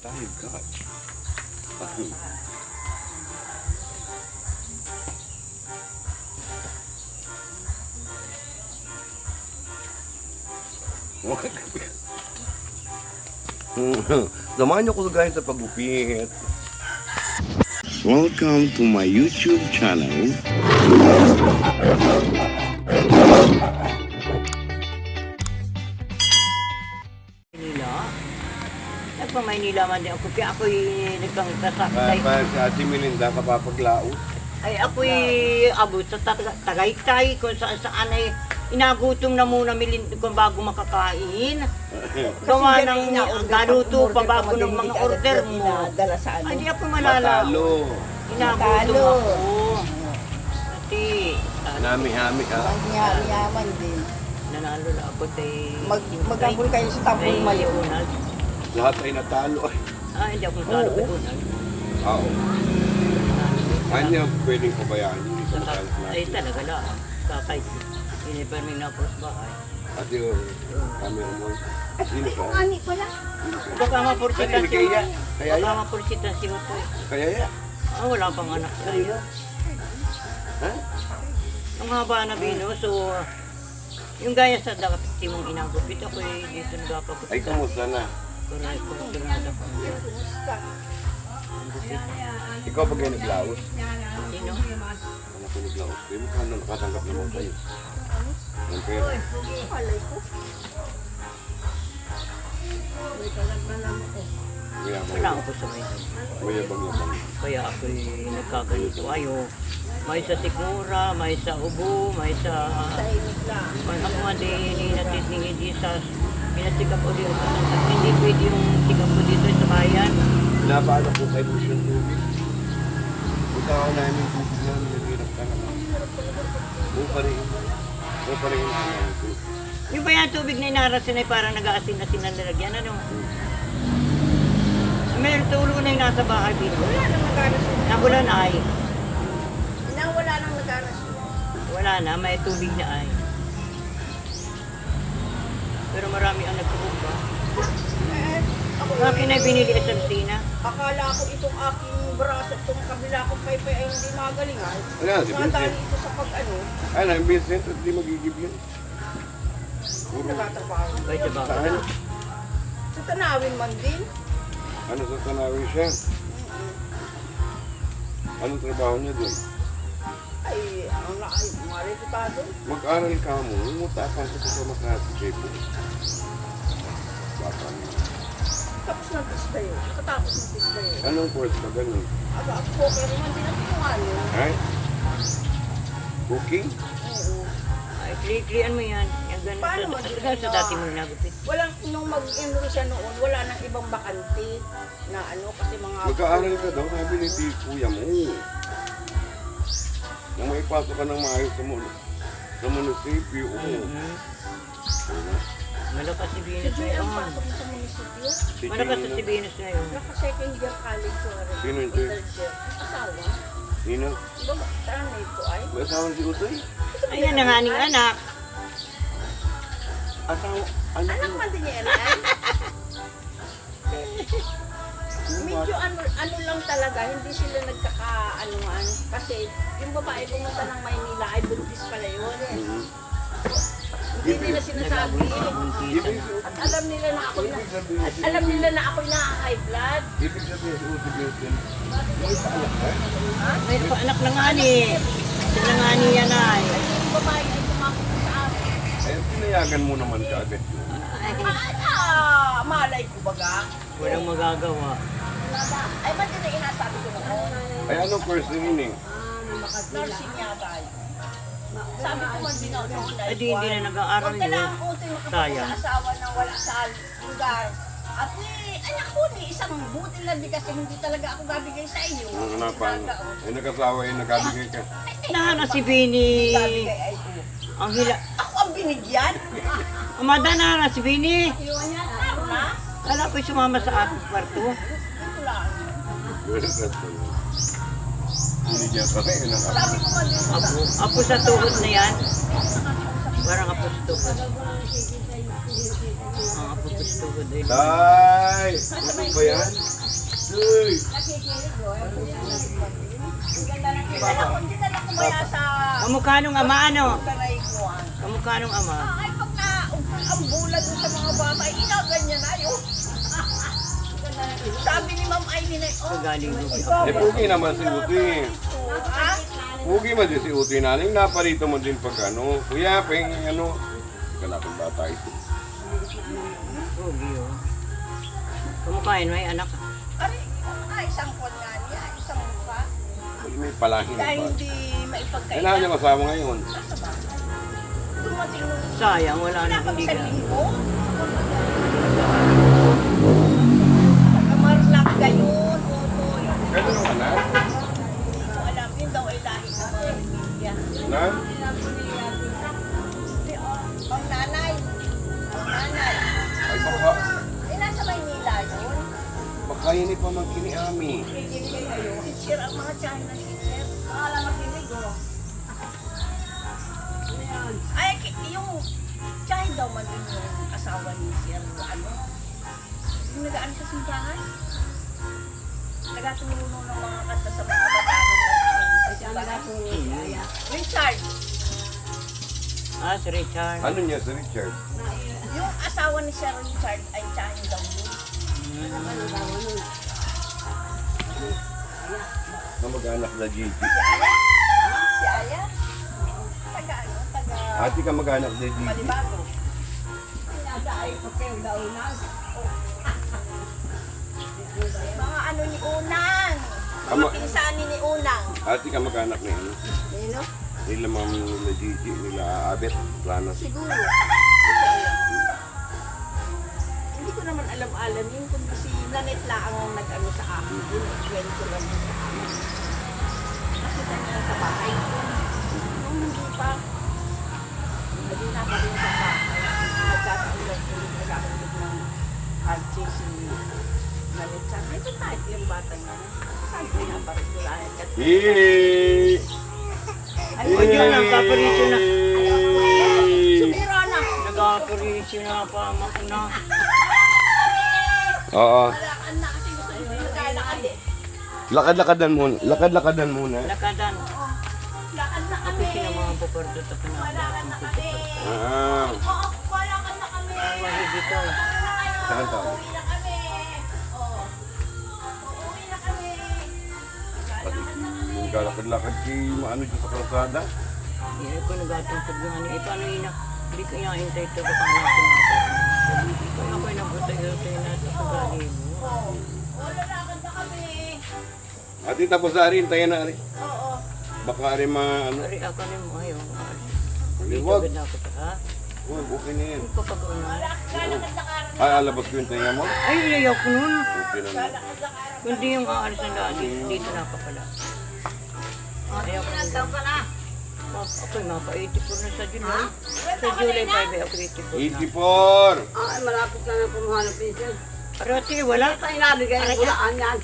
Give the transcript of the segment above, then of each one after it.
Tayo ka. Samahan niyo ko guys sa pagupit. Welcome to my YouTube channel. Nagpa Maynila man din ako, kaya ako'y nagkangkasakay. Si Ate Melinda kapapaglao. Ay ako'y abot sa Tagaytay kung saan ay inagutom na muna kung bago makakain. Gawa ng galuto pa bago ng mga order mo. Ay di ako malala. Matalo. Inagutom ako. Ati. Nami-hami ha. Yaman din. Nanalo na ako tay. Magambol kayo sa tapong mayo. Lahat ay natalo. Hindi ako natalo kay Unag. Oo. Kanya pwedeng pabayaan yung isang matalo Ay natin. talaga lang. Kakay. Iniperming na po sa bahay. Ate kami mo. Sino ka? Ani pala. Baka mapursitan Kaya si kaya. Kaya Baka ya. mapursitan si Utoy. Kaya ya. Wala pang anak sa iyo. Ha? Ang haba na bino, so yung gaya sa dakapiti mong inagupit, ako dito nagapagupit. Ay kamusta na? Correct, kursunada ko. Ikaw ba kayo naglaos? Sino? Anak ko naglaos. Kaya mukha na nakatanggap naman kayo. Ang pera. Kaya Wala ako sa may. mayabang-yabang. Kaya ako'y nagkaganito. Ayo, may sa Sikmura, may sa Ubo, may sa... May ako nga din natin ni Jesus. Pinasikap ko dito. Hindi pwede yung sikap ko dito sa bayan. Pinapaano po kayo yung tubig? Punta ako namin yung tubig na nilagirap ka naman. Huwag pa rin yung hangang ko. Yung ba yung tubig na inarasin ay parang nag-aasin na sinanlalagyan, ano? May tulo na yung nasa bahay dito. Wala nang nag-arasin. Nabulan ay. Wala nang nag-arasin. Wala na, may tubig na ay. Pero marami ang nagpubumba. Ako Akin ay binili sa Lucina. akala ko itong aking braso, itong kabila kong paypay ay hindi magalingan. Wala, si Matali Vincent. ito sa pag-ano, Ano, yung Vincent at di magigib yun. Puro nagtatrabaho. Ay, sa baka. saan? Sa tanawin man din. Ano sa tanawin siya? Anong trabaho niya doon? Ay, ang naay, mareputado. Mag-aral ka mo, umutapan ka sa Makati, Cebu. Baka Tapos ng pista yun. Katapos ng pista yun. anong course ka ganun? Aba, ako, pero man din ang ano. Ay? Cooking? Oo. Ay, kliklian mo yan. Yung ganun Paano sa, mag- sa dati mo nagupit. Walang, nung mag-enroll siya noon, wala nang ibang bakante na ano, kasi mga... Mag-aaral ka daw, sabi ni kuya mo. Nang maipasok ka ng maayos sa munisipyo. Malakas si Si Venus Joy ang ngayon. pasok sa munisipyo. Si Malakas Gino, si Venus ngayon. Naka-second year college ko rin. Sino yun, Joy? Third year. Asawa. Nino, Baba, tanay ko ay. may asawa si Utoy? Ayan ang aning anak. Asawa, ano? Anak man din niya ay. Medyo ano lang talaga, hindi sila nagkaka-anuan. Kasi yung babae pumunta ng Maynila ay buntis pala yun. Hindi nila sinasabi. Ibig At alam nila na ako na, sabihin, at alam nila na ako na high blood. ibig sabihin si Utoy Vincent, may paanak ka? May pa anak na nga ni. Sila nga ni yan ay. Yung babae ay tumakot sa akin. Ay, pinayagan mo naman ka agad yun. Malay ko baga. Walang magagawa. Ay, ba't yun ang inasabi ko noon? Ay, anong course din yun eh? Nursing yata ay. Sabi ko man din noon ay. Ay di hindi na nag-aaral Huwag ka yun. lang utoy makapag sa asawa na wala sa lugar. At anak ko ni isang butil na bigas eh, hindi talaga ako gabigay sa inyo. Ang hanapan, ay nag-asawa ay nagabigay ka. Nahana si Bini. Gabigay ay ko. Ang hila. Ako ang binigyan. Amada na si Bini. Iwan niya. Ano na? Kala ko'y sumama sa ating kwarto. Ito lang. Binigyan ka kayo ng Sabi ko man din. Apo sa tuhod na yan. Parang apo sa tuhod. Ang apo sa Tugod ay. Tay! Ano ba yan? Uy! Dinala ko maya sa Kamukha nung ama ano? Taray ko. Kamukha nung ama. Ay, pag na ang bulag mo sa mga bata, inaganyan na yun. Sabi ni Ma'am Aileen ay, oh, Kagaling lubi. Eh, pugi naman si Uti. ha? Pugi man din si Uti naling. Naparito mo din pag ano. Kuya, peng ano. Kalapit bata ito. Pogi oh. Kamukha yun, may anak. Isang kon nga niya, isang mukha. May palahin na Dahil ba? hindi Kailangan maipagkailan. niya kasama ngayon. Nasa ba? Dumating nung Sayang, wala na pag hindi sa ka. linggo. Taga-Marlac gayon, Otoy. Kailan ang anak? Hindi ko alam, yun daw ay lahi ng pamilya. Na? Ang nanay. Ang nanay. Ay baka. Eh, nasa Maynila yun. Baka yun pa man kiniami. Teacher, ang mga China teacher. Alam mo, kinig ko. Ay, yung China daw man din yung asawa ni Sir, ano? Yung nagaan sa simbahan. Nagatulungan ng mga kanta sa mga kabataan sa simbahan. Richard, Ah, si Richard. Ano niya si Richard? yung asawa ni Sir Richard ay China daw yun. Na mag-anak na Gigi. Si Aya? Taga ano? Taga Ate ka mag-anak na Gigi. Malibago. Mga ano ni Unang. Mga Ama- pinsani ni Unang. Ate ka mag-anak na yun. Nino? Nila ma'am na Gigi, nila Abet, Planas. Siguro. Hindi ko alam. Hindi ko naman alam-alam yun kung si Nanette lang ang nag-ano sa akin. Kwento lang yun sa akin. Nakita niya sa bahay. Nung hindi pa. Hindi na pa rin sa bahay. Nagkataon lang ulit nag-aulog ng Archie si Nanette. Sabi, ito tayo yung bata niya. Sabi ko na parang dulahan ka. Yee! Ay, yun ang kaparisyo na. Sumira na. Nag-kaparisyo na pa, makuna. Oo. Malakan na kasi gusto niyo naglalakad eh. Lakad-lakadan muna. Lakad-lakadan muna. Lakadan. Lakad na Ako kami. sinamahan po para sa Malakan pinagawa. na kami. Ah. Oo, malakan na kami. Ay, dito. Saan to? Uuwi na kami. Oo. Uuwi na kami. Pati yung galakad-lakad si maano dyan sa kalsada. Hindi ko nagatungkod yung ano. Eh, paano yun na? Hindi ko hintay ito. Baka natin ako. Kaya ako'y nabutay-utay na ito sa galing mo. Oo, lalakad na kami. Ate tapos na rin, tayo na rin. Oo. Baka rin ano. Ari, ako rin mo ayaw. Liwag. Agad na ako sa ha? Huwag, okay na yan. Hindi ko pag-una. Lalakad na karan. Ay, alabas ko yung tayo mo. Ay, ayaw ko nun. Okay na. Lalakad na karan. Kundi yung aalis ng dati, dito na ka pala. Ayaw ko nun. ka na. Ako'y mapa-84 na sa July. Sa July 5 ay ako 84 na. 84! Ay, malapit na na pumuhanap pinsan. Arati, wala. Tayo nabigay ng bulaan yan.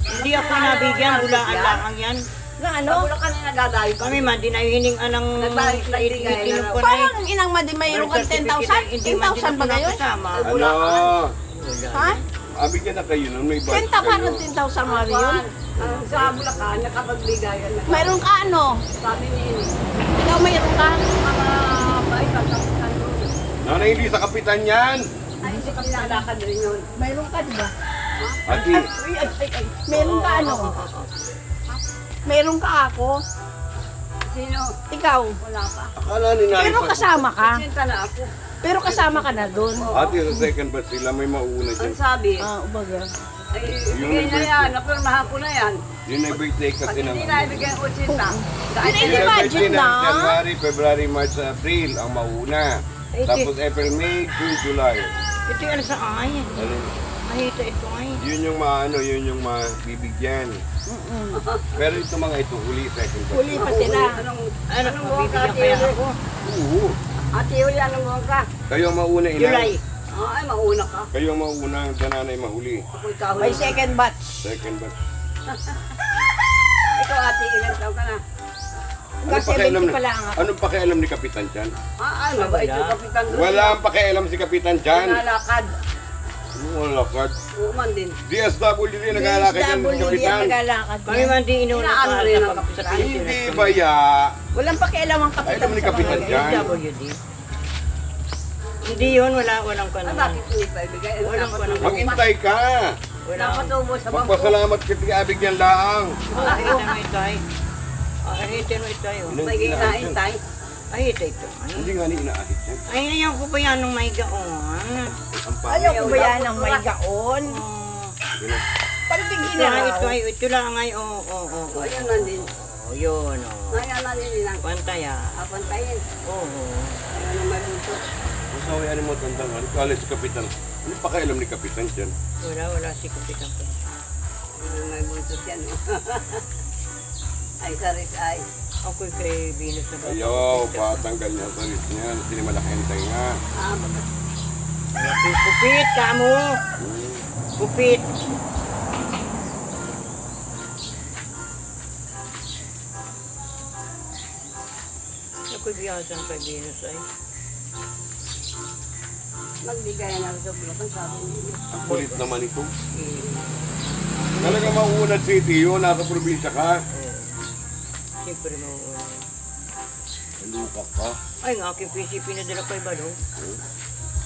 Hindi ako nabigyan, bulaan lang ang yan. Na ano? Sa Bulacan na nagdadayo Kami man, di na hining anang itinong ko na Parang inang madi mayroon kang 10,000? 10,000 ba gayon? Ano? Ha? Abigyan na kayo nun, may budget 10,000 parang kayo. 10,000 nga rin. Sa Bulacan, nakapagbigayan na. Mayroon ka ano? Sabi ni Ini, Ikaw mayroon ka? mga bait ang kapitan doon. Nanay, hindi sa kapitan yan! Ay, hindi kami nalakad rin yun. Mayroon ka diba? Ate, Ay. Meron ka ano? Meron ka ako? Sino? Ikaw? Wala pa. akala ni nanay Pero kasama ka? Sinta na ako. Pero kasama ka na doon? Ate, sa second batch sila may mauna Ang dyan. sabi, Ubaga. ay, bigay na yan. Napirmahan ko na yan. Yun ay birthday Pag kasi ng... hindi na ibigay ko sinta. Dahil Hindi Yun ay budget birthday ng na. January, February, March, April ang mauna. Tapos April, May, June, July. Ito yung ano sa ay. Ano, Mahita ito ay. yun yung maano, yun yung mabibigyan. Pero ito mga ito, huli second batch. Huli pa sila. Anong Ano, buwan ka, mabibigyan Ate kaya Uli? ako. Oo. Ate Uli, anong buwan ka? Kayo ang mauna July. Ay, mauna ka. Kayo ang mauna, ang nanay mahuli. Ako'y kahuli. May second batch. Second batch. Ikaw, ate, ilan taon ka na? Kasi 70 pa lang ako. Anong pakialam ni Kapitan Chan? Ay, mabait yung kapitan doon. Wala ang pakialam si Kapitan Chan. Nalakad. Malakad. Uman din. DSWD nag-aalakad yan ng DSWD kapitan. ang naglalakad. Kami man di inuuna Inaano pa rin sa ang sa kapitan. Hindi ba ya? Walang pakialam ang Ay, kapitan alam ni sa kapitan mga dyan. SWD. Hindi yun, walang Ah, kanuman. bakit hindi pa ibigay? Walang Dapat panahon. Mag-intay ka. Wala. Dapat ubo sa bangko. Magpasalamat ka tigabig yan laang. Ahita mo ito ay. Ahita mo ito ay. May ginaintay. Ahita ito. Hindi nga ni inaahit yan. Ay, ayaw ko pa yan nung may gaon. Ang Ayaw pangit. ko ba yan ng may gaon? Oh. Parang Ito ay, ito ay, ito lang ay, O, yun na din. Oh, yun, oh. Ngayon na din nilang Pantay ah. kapantayin. Oo. Ayaw na may buntot. Masawi, ano mo tandang, ano kala si kapitan. Ano pakialam ni kapitan dyan? Wala si kapitan ko. Ayaw na may buntot yan. Ay, saris ay. Ako'y kay Venus na ba? Ayaw, patanggal niya sa list niya. Hindi malaki ang tainga. Ah, bakit? Kupit ka mo! Kupit! Ako'y biyasan kay Venus ay. Magbigay na sa blokan, sabi niya. Ang kulit naman ito. Eh, Talaga mauunad city yun, nasa probinsya ka. Siyempre mauuna. Luka ka. Ay, ang aking PCP na dala kay Balong.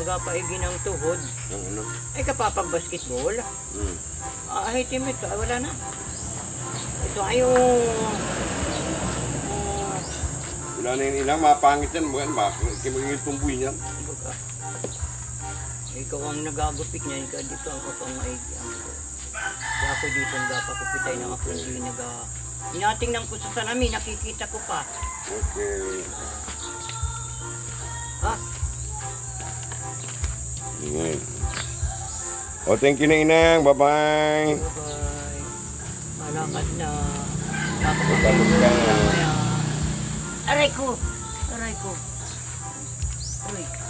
Aga pa iginang tuhod. Ang ano? Ay, kapapag-basketball. Hmm. Ay, team ito. Ay, wala na. Ito ay yung... Wala na yung ilang, mapangit yan. Kimagiging tumboy niyan. Baga. Ikaw ang nagagupit niya. Ikaw dito ang kapang maigiang ko. Kaya ako dito ang gapakupitay na ako. Hindi naga... Inatingnan ko sa salamin. Nakikita ko pa. Okay. Ha? Yan. O, thank you na inang. Bye-bye. Bye-bye. Malakad na. Magkalog ka na. Aray ko! Aray ko! Aray ko!